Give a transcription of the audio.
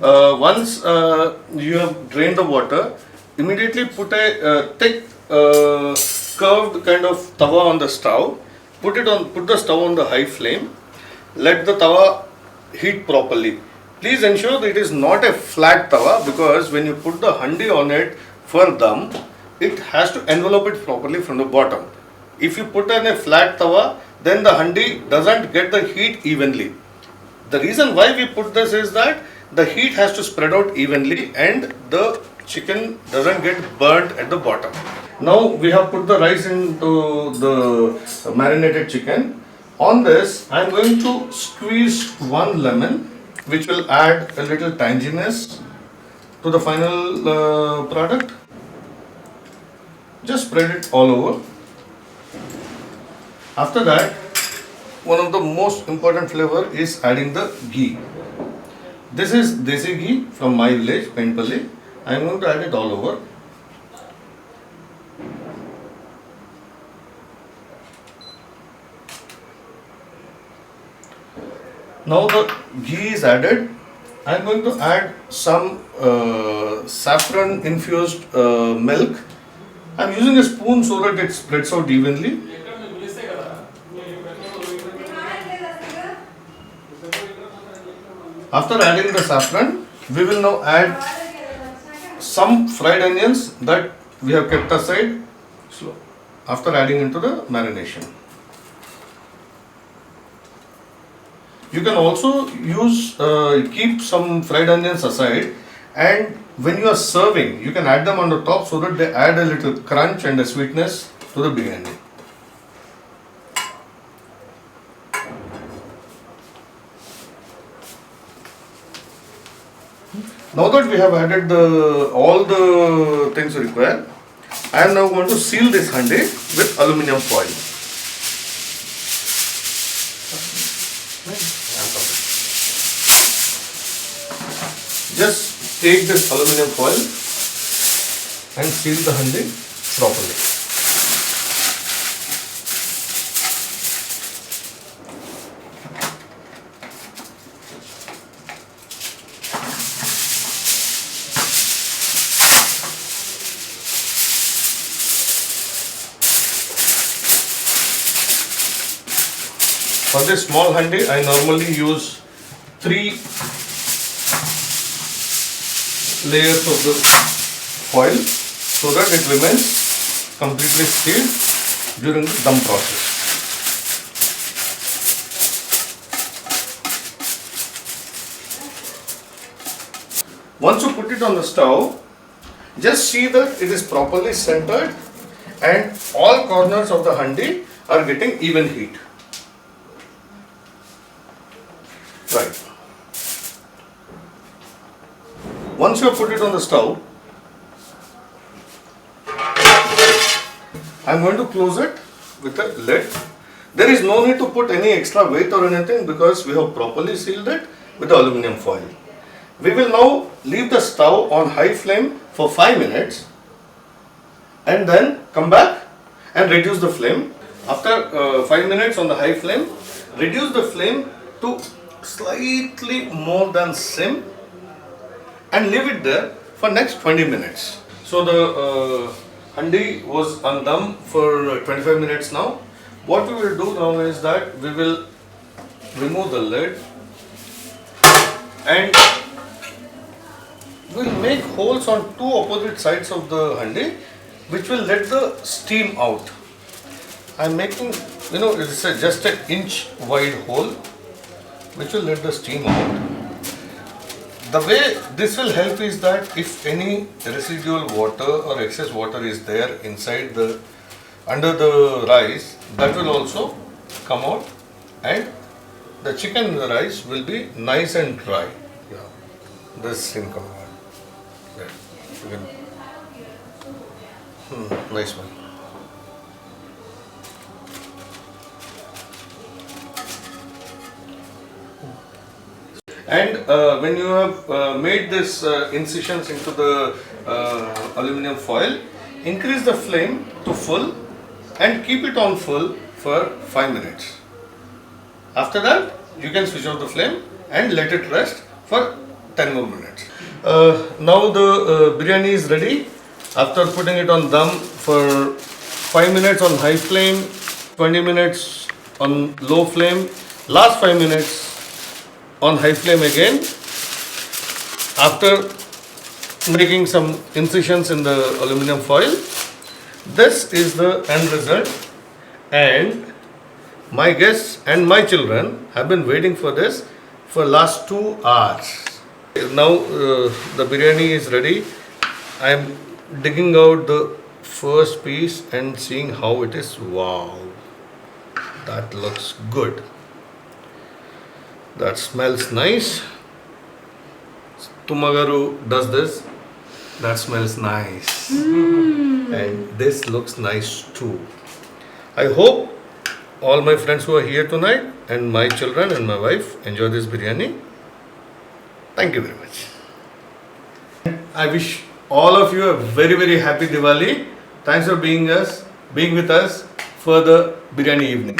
Once you have drained the water, immediately put a thick curved kind of tawa on the stove. Put the stove on the high flame. Let the tawa heat properly. Please ensure that it is not a flat tawa, because when you put the handi on it for dum, it has to envelope it properly from the bottom. If you put on a flat tawa, then the handi doesn't get the heat evenly. The reason why we put this is that the heat has to spread out evenly and the chicken doesn't get burnt at the bottom. Now we have put the rice into the marinated chicken. On this, I am going to squeeze one lemon, which will add a little tanginess to the final product. Just spread it all over. After that, one of the most important flavor is adding the ghee. This is desi ghee from my village, Penpalli. I am going to add it all over. Now the ghee is added. I am going to add some saffron infused milk. I am using a spoon so that it spreads out evenly. After adding the saffron, we will now add some fried onions that we have kept aside after adding into the marination. You can also keep some fried onions aside, and when you are serving, you can add them on the top so that they add a little crunch and a sweetness to the biryani. Now that we have added all the things required, I am now going to seal this handi with aluminium foil. Just take this aluminium foil and seal the handi properly. For this small handi, I normally use 3 layers of the foil so that it remains completely sealed during the dum process. Once you put it on the stove, just see that it is properly centered and all corners of the handi are getting even heat. Right. Once you have put it on the stove, I am going to close it with a lid. There is no need to put any extra weight or anything because we have properly sealed it with the aluminium foil. We will now leave the stove on high flame for 5 minutes and then come back and reduce the flame. After 5 minutes on the high flame, reduce the flame to slightly more than sim and leave it there for next 20 minutes. So the handi was on dum for 25 minutes now. What we will do now is that we will remove the lid and we will make holes on 2 opposite sides of the handi which will let the steam out. I am making, it's just an inch wide hole which will let the steam out. The way this will help is that if any residual water or excess water is there inside under the rice, that will also come out and the chicken in the rice will be nice and dry. Yeah, this steam coming out. Yeah. Nice one. And when you have made this incisions into the aluminum foil, increase the flame to full and keep it on full for 5 minutes. After that, you can switch off the flame and let it rest for 10 more minutes. Now the biryani is ready. After putting it on dum for 5 minutes on high flame, 20 minutes on low flame, last 5 minutes on high flame again. After making some incisions in the aluminum foil, this is the end result, and my guests and my children have been waiting for this for last 2 hours. Now the biryani is ready. I am digging out the first piece and seeing how it is. Wow, that looks good. That smells nice. Tumagaru does this. That smells nice. And this looks nice too. I hope all my friends who are here tonight and my children and my wife enjoy this biryani. Thank you very much. I wish all of you a very very happy Diwali. Thanks for being with us for the biryani evening.